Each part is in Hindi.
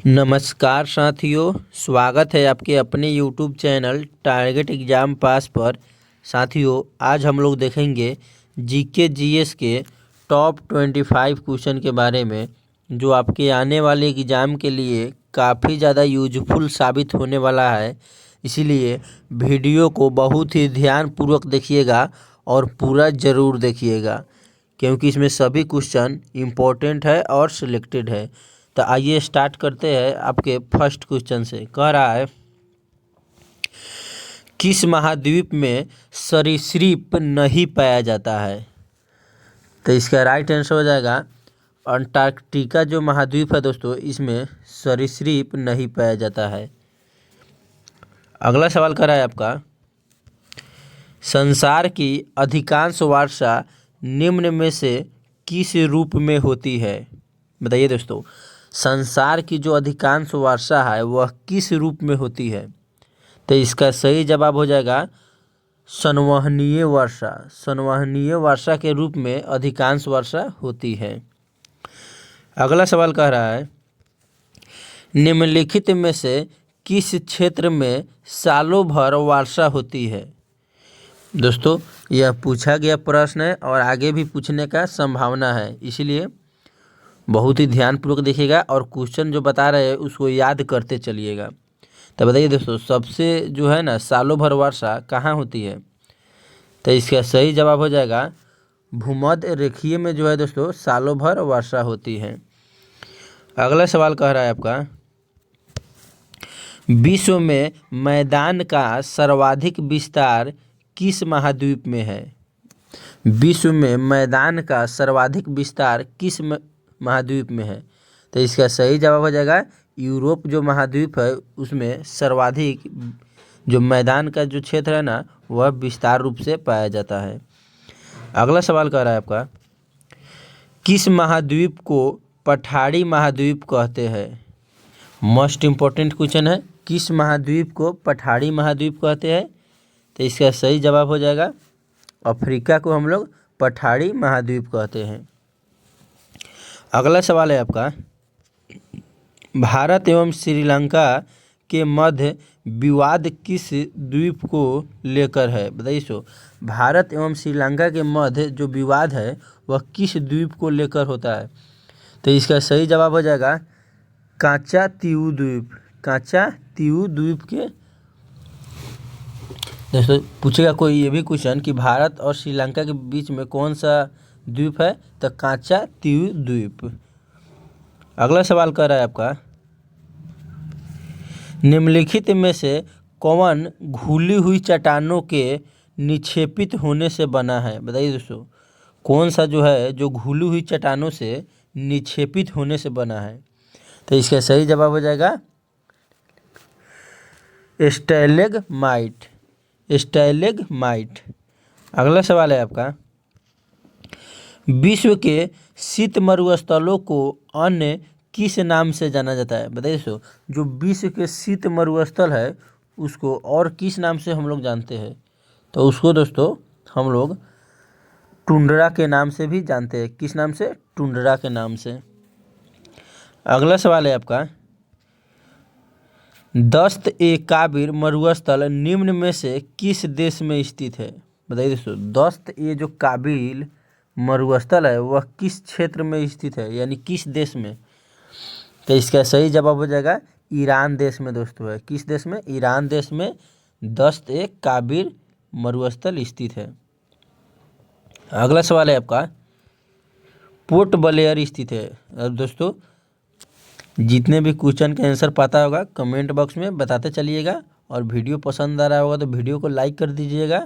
नमस्कार साथियों, स्वागत है आपके अपने YouTube channel target exam pass पर। साथियों, आज हम लोग देखेंगे जीके जीएस के टॉप 25 क्वेश्चन के बारे में, जो आपके आने वाले एग्ज़ाम के लिए काफ़ी ज़्यादा यूजफुल साबित होने वाला है। इसीलिए वीडियो को बहुत ही ध्यानपूर्वक देखिएगा और पूरा ज़रूर देखिएगा, क्योंकि इसमें सभी क्वेश्चन इम्पोर्टेंट है और सिलेक्टेड है। तो आइए स्टार्ट करते हैं आपके फर्स्ट क्वेश्चन से। कह रहा है, किस महाद्वीप में सरीसृप नहीं पाया जाता है? तो इसका राइट आंसर हो जाएगा अंटार्कटिका। जो महाद्वीप है दोस्तों, इसमें सरीसृप नहीं पाया जाता है। अगला सवाल कर रहा है आपका, संसार की अधिकांश वर्षा निम्न में से किस रूप में होती है? बताइए दोस्तों, संसार की जो अधिकांश वर्षा है वह किस रूप में होती है? तो इसका सही जवाब हो जाएगा संवहनीय वर्षा। संवहनीय वर्षा के रूप में अधिकांश वर्षा होती है। अगला सवाल कह रहा है, निम्नलिखित में से किस क्षेत्र में सालों भर वर्षा होती है? दोस्तों, यह पूछा गया प्रश्न है और आगे भी पूछने का संभावना है, इसलिए बहुत ही ध्यानपूर्वक देखिएगा और क्वेश्चन जो बता रहे हैं उसको याद करते चलिएगा। तो बताइए दोस्तों, सबसे जो है ना सालों भर वर्षा कहाँ होती है? तो इसका सही जवाब हो जाएगा भूमध्य रेखीय में जो है दोस्तों सालों भर वर्षा होती है। अगला सवाल कह रहा है आपका, विश्व में मैदान का सर्वाधिक विस्तार किस महाद्वीप में है? विश्व में मैदान का सर्वाधिक विस्तार किस महाद्वीप में है? तो इसका सही जवाब हो जाएगा यूरोप। जो महाद्वीप है उसमें सर्वाधिक जो मैदान का जो क्षेत्र है ना वह विस्तार रूप से पाया जाता है। अगला सवाल कह रहा है आपका, किस महाद्वीप को पठारी महाद्वीप कहते हैं? मोस्ट इम्पोर्टेंट क्वेश्चन है, किस महाद्वीप को पठारी महाद्वीप कहते हैं? तो इसका सही जवाब हो जाएगा अफ्रीका को हम लोग पठारी महाद्वीप कहते हैं। अगला सवाल है आपका, भारत एवं श्रीलंका के मध्य विवाद किस द्वीप को लेकर है? बताइए सो, भारत एवं श्रीलंका के मध्य जो विवाद है वह किस द्वीप को लेकर होता है? तो इसका सही जवाब हो जाएगा काचा तीऊ द्वीप। काचा तीऊ द्वीप के दोस्तों पूछेगा कोई ये भी क्वेश्चन कि भारत और श्रीलंका के बीच में कौन सा द्वीप है? तो काचा तीऊ द्वीप। अगला सवाल कर रहा है आपका, निम्नलिखित में से कौन घुली हुई चट्टानों के निक्षेपित होने से बना है? बताइए दोस्तों, कौन सा जो है जो घुली हुई चट्टानों से निक्षेपित होने से बना है? तो इसका सही जवाब हो जाएगा स्टैलेगमाइट। स्टैलेगमाइट। अगला सवाल है आपका, विश्व के शीत मरुस्थलों को अन्य किस नाम से जाना जाता है? बताइए दोस्तों, जो विश्व के शीत मरुस्थल है उसको और किस नाम से हम लोग जानते हैं? तो उसको दोस्तों हम लोग टुंड्रा के नाम से भी जानते हैं। किस नाम से? टुंड्रा के नाम से। अगला सवाल है आपका, दस्त-ए-काबिर मरुस्थल निम्न में से किस देश में स्थित है? बताइए दोस्तों, दस्त-ए-काबिर मरुस्थल है वह किस क्षेत्र में स्थित है, यानी किस देश में? तो इसका सही जवाब हो जाएगा ईरान देश में दोस्तों है। किस देश में? ईरान देश में दस्त-ए-काबिर मरुस्थल स्थित है। अगला सवाल है आपका, पोर्ट ब्लेयर स्थित है। अब दोस्तों जितने भी क्वेश्चन का आंसर पता होगा कमेंट बॉक्स में बताते चलिएगा और वीडियो पसंद आ रहा होगा तो वीडियो को लाइक कर दीजिएगा।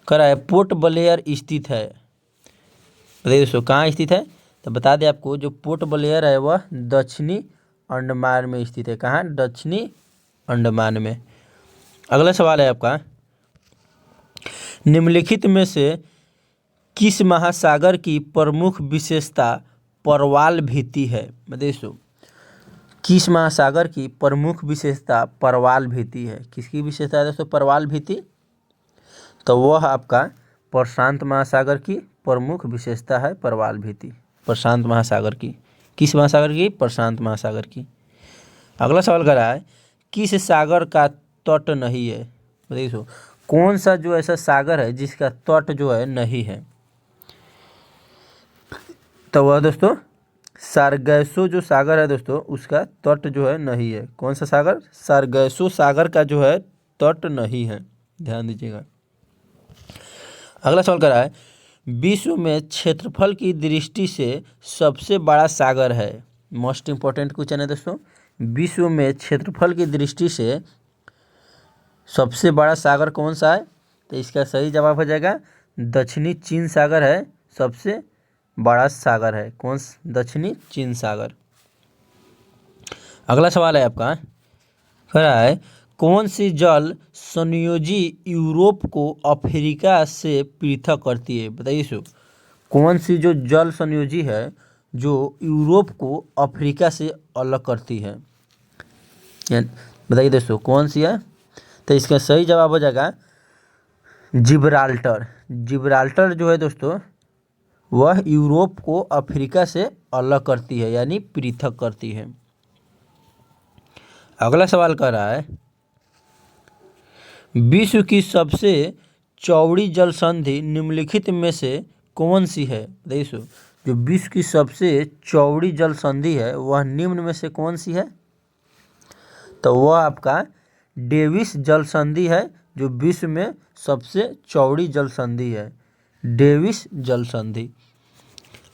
कह रहा है पोर्ट ब्लेयर स्थित है। बताइए दोस्तों कहाँ स्थित है? तो बता दें आपको, जो पोर्ट ब्लेयर है वह दक्षिणी अंडमान में स्थित है। कहाँ? दक्षिणी अंडमान में। अगला सवाल है आपका, निम्नलिखित में से किस महासागर की प्रमुख विशेषता परवाल भीति है? बताइए दोस्तों, किस महासागर की प्रमुख विशेषता परवाल भीति है? किसकी विशेषता है दोस्तों परवाल भीति? तो वह आपका प्रशांत महासागर की प्रमुख विशेषता है परवाल भीति। प्रशांत महासागर की। किस महासागर की? प्रशांत महासागर की। अगला सवाल कर रहा है किस सागर का तट नहीं है। बताइए दोस्तों कौन सा जो ऐसा सागर है जिसका तट जो है नहीं है। तो वह दोस्तों सारगैसो जो सागर है दोस्तों उसका तट जो है नहीं है। कौन सा सागर? सारगैसो सागर का जो है तट नहीं है, ध्यान दीजिएगा। अगला सवाल कर रहा है विश्व में क्षेत्रफल की दृष्टि से सबसे बड़ा सागर है। मोस्ट इंपॉर्टेंट क्वेश्चन है दोस्तों। विश्व में क्षेत्रफल की दृष्टि से सबसे बड़ा सागर कौन सा है? तो इसका सही जवाब हो जाएगा दक्षिणी चीन सागर है सबसे बड़ा सागर है। कौन? दक्षिणी चीन सागर। अगला सवाल है आपका, कह रहा है कौन सी जल संयोजी यूरोप को अफ्रीका से पृथक करती है। बताइए सो कौन सी जो जल संयोजी है जो यूरोप को अफ्रीका से अलग करती है। बताइए दोस्तों कौन सी है? तो इसका सही जवाब हो जाएगा जिब्राल्टर। जिब्राल्टर जो है दोस्तों वह यूरोप को अफ्रीका से अलग करती है यानी पृथक करती है। अगला सवाल कर रहा है विश्व की सबसे चौड़ी जल संधि निम्नलिखित में से कौन सी है। देखो जो विश्व की सबसे चौड़ी जल संधि है वह निम्न में से कौन सी है? तो वह आपका डेविस जल संधि है जो विश्व में सबसे चौड़ी जल संधि है, डेविस जल संधि।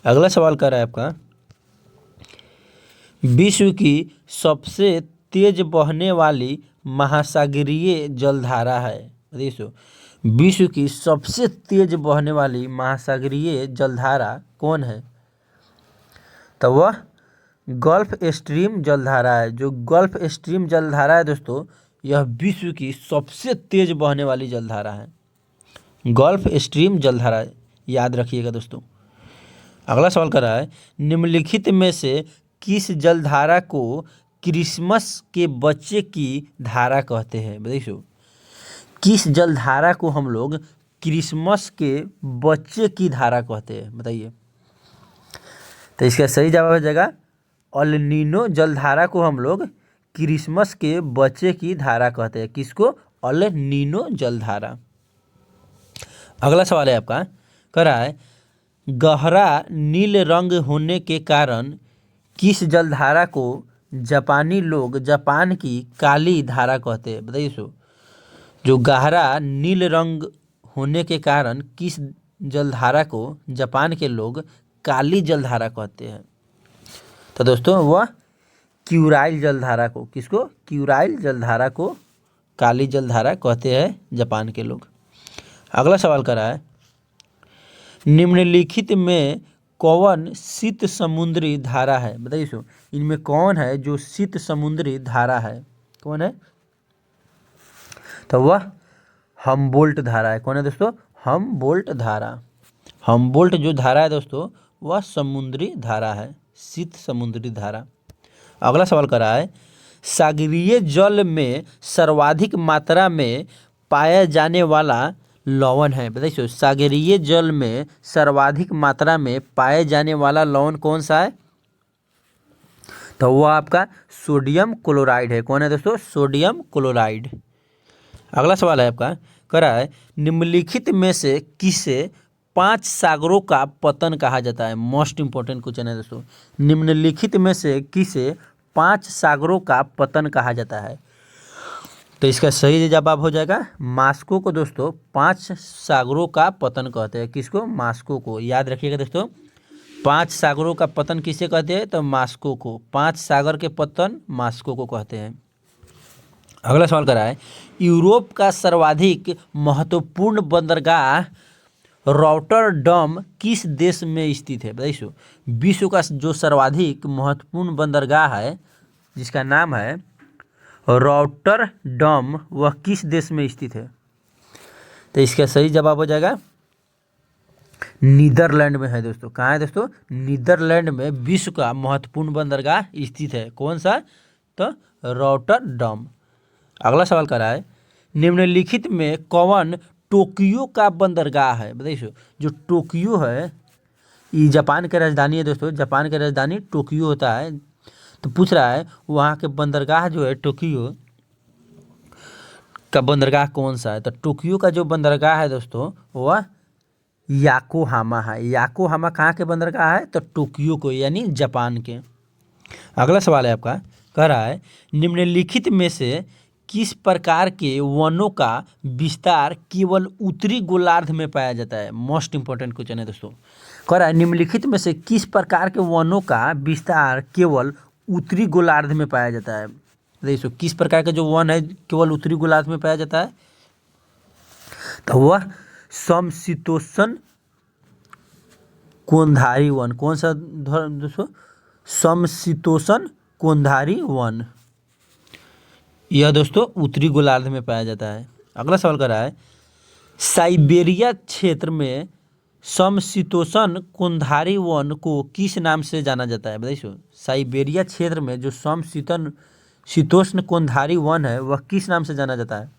अगला सवाल कर रहा है आपका विश्व की सबसे तेज बहने वाली महासागरीय जलधारा है। देखो विश्व की सबसे तेज बहने वाली महासागरीय जलधारा कौन है? तो वह गल्फ स्ट्रीम जलधारा है। जो गल्फ स्ट्रीम जलधारा है दोस्तों यह विश्व की सबसे तेज बहने वाली जलधारा है, गल्फ स्ट्रीम जलधारा, याद रखिएगा दोस्तों। अगला सवाल कर रहा है निम्नलिखित में से किस जलधारा को क्रिसमस के बच्चे की धारा कहते हैं। बताइए किस जलधारा को हम लोग क्रिसमस के बच्चे की धारा कहते हैं, बताइए। तो इसका सही जवाब हो जाएगा अल नीनो जलधारा को हम लोग क्रिसमस के बच्चे की धारा कहते हैं। किसको? अल नीनो जलधारा। अगला सवाल है आपका, कह रहा है गहरा नील रंग होने के कारण किस जलधारा को जापानी लोग जापान की काली धारा कहते हैं। बताइए सो जो गहरा नील रंग होने के कारण किस जलधारा को जापान के लोग काली जलधारा कहते हैं। तो दोस्तों वह क्यूराइल जलधारा को, किसको? क्यूराइल जलधारा को काली जलधारा कहते हैं जापान के लोग। अगला सवाल कर रहा है निम्नलिखित में कौन शीत समुद्री धारा है। बताइए सो इनमें कौन है जो शीत समुद्री धारा है, कौन है? तो वह हमबोल्ट धारा है। कौन है दोस्तों? हमबोल्ट धारा। हमबोल्ट जो धारा है दोस्तों वह समुद्री धारा है, शीत समुद्री धारा। अगला सवाल कर रहा है सागरीय जल में सर्वाधिक मात्रा में पाया जाने वाला लवण है। बताइए सागरीय जल में सर्वाधिक मात्रा में पाए जाने वाला लवण कौन सा है? तो वह आपका सोडियम क्लोराइड है। कौन है दोस्तों? Sodium chloride. अगला सवाल है आपका, कह रहा है निम्नलिखित में से किसे 5 सागरों का पतन कहा जाता है। मोस्ट इंपॉर्टेंट क्वेश्चन है दोस्तों। निम्नलिखित में से किसे 5 सागरों का पतन कहा जाता है। तो इसका सही जवाब हो जाएगा मास्को को दोस्तों 5 सागरों का पतन कहते हैं। किसको? मास्को को। याद रखिएगा दोस्तों 5 सागरों का पतन किसे कहते हैं? तो मास्को को। 5 सागर के पतन मास्को को कहते हैं। अगला सवाल कर रहा है यूरोप का सर्वाधिक महत्वपूर्ण बंदरगाह रॉटरडम किस देश में स्थित है। बताइए विश्व का जो सर्वाधिक महत्वपूर्ण बंदरगाह है जिसका नाम है रॉटरडम वह किस देश में स्थित है। तो इसका सही जवाब हो जाएगा नीदरलैंड में है दोस्तों। कहाँ है दोस्तों? नीदरलैंड में विश्व का महत्वपूर्ण बंदरगाह स्थित है। कौन सा? तो रॉटरडम। अगला सवाल कर रहा है निम्नलिखित में कौन टोक्यो का बंदरगाह है। बताइए जो टोक्यो है ये जापान की राजधानी है दोस्तों। जापान की राजधानी टोक्यो होता है। तो पूछ रहा है वहाँ के बंदरगाह जो है टोक्यो का बंदरगाह कौन सा है। तो टोक्यो का जो बंदरगाह है दोस्तों वह याकोहामा है। याकोहामा कहाँ के बंदरगाह है, तो टोक्यो को यानी जापान के। अगला सवाल है आपका, कह रहा है निम्नलिखित में से किस प्रकार के वनों का विस्तार केवल उत्तरी गोलार्ध में पाया जाता है। मोस्ट इंपॉर्टेंट क्वेश्चन है दोस्तों। कह रहा है निम्नलिखित में से किस प्रकार के वनों का विस्तार केवल उत्तरी गोलार्ध में पाया जाता है। देखो किस प्रकार का जो वन है केवल उत्तरी गोलार्ध में पाया जाता है, तो वह समशीतोष्ण कोणधारी वन। कौन सा दोस्तों, समशीतोष्ण कोणधारी वन, यह दोस्तों उत्तरी गोलार्ध में पाया जाता है। अगला सवाल कर रहा है साइबेरिया क्षेत्र में समशीतोष्ण कोणधारी वन को किस नाम से जाना जाता है। बताइए साइबेरिया क्षेत्र में जो समशीतोष्ण कोणधारी वन है वह किस नाम से जाना जाता है।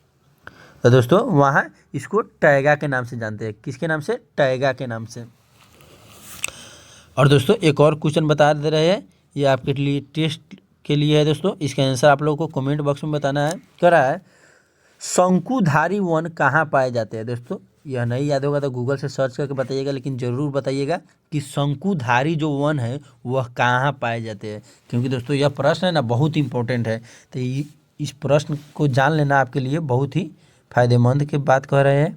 तो दोस्तों वहाँ इसको टैगा के नाम से जानते हैं। किसके नाम से, टैगा के नाम से। और दोस्तों एक और क्वेश्चन बता दे रहे हैं, ये आपके लिए टेस्ट के लिए है दोस्तों। इसका आंसर आप लोगों को कमेंट बॉक्स में बताना है। कह रहा है शंकुधारी वन कहाँ पाए जाते हैं। दोस्तों यह नहीं याद होगा तो गूगल से सर्च करके बताइएगा, लेकिन ज़रूर बताइएगा कि शंकुधारी जो वन है वह कहाँ पाए जाते हैं, क्योंकि दोस्तों यह प्रश्न है ना बहुत इंपॉर्टेंट है। तो इस प्रश्न को जान लेना आपके लिए बहुत ही फायदेमंद की बात कह रहे हैं।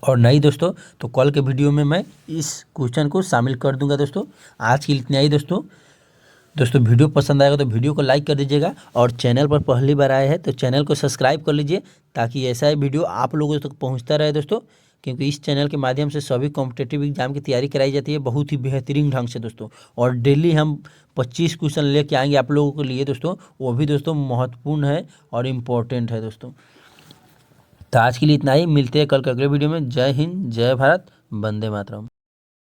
और नहीं दोस्तों तो कल के वीडियो में मैं इस क्वेश्चन को शामिल कर दूंगा। दोस्तों आज के लिए इतना ही दोस्तों वीडियो पसंद आएगा तो वीडियो को लाइक कर दीजिएगा, और चैनल पर पहली बार आए हैं तो चैनल को सब्सक्राइब कर लीजिए, ताकि ऐसा ही वीडियो आप लोगों तक पहुंचता रहे दोस्तों। क्योंकि इस चैनल के माध्यम से सभी कॉम्पिटिटिव एग्जाम की तैयारी कराई जाती है बहुत ही बेहतरीन ढंग से दोस्तों। और डेली हम 25 क्वेश्चन लेके आएंगे आप लोगों के लिए दोस्तों, वो भी दोस्तों महत्वपूर्ण है और इम्पोर्टेंट है दोस्तों। तो आज के लिए इतना ही, मिलते हैं कल के अगले वीडियो में। जय हिंद, जय भारत, वंदे मातरम।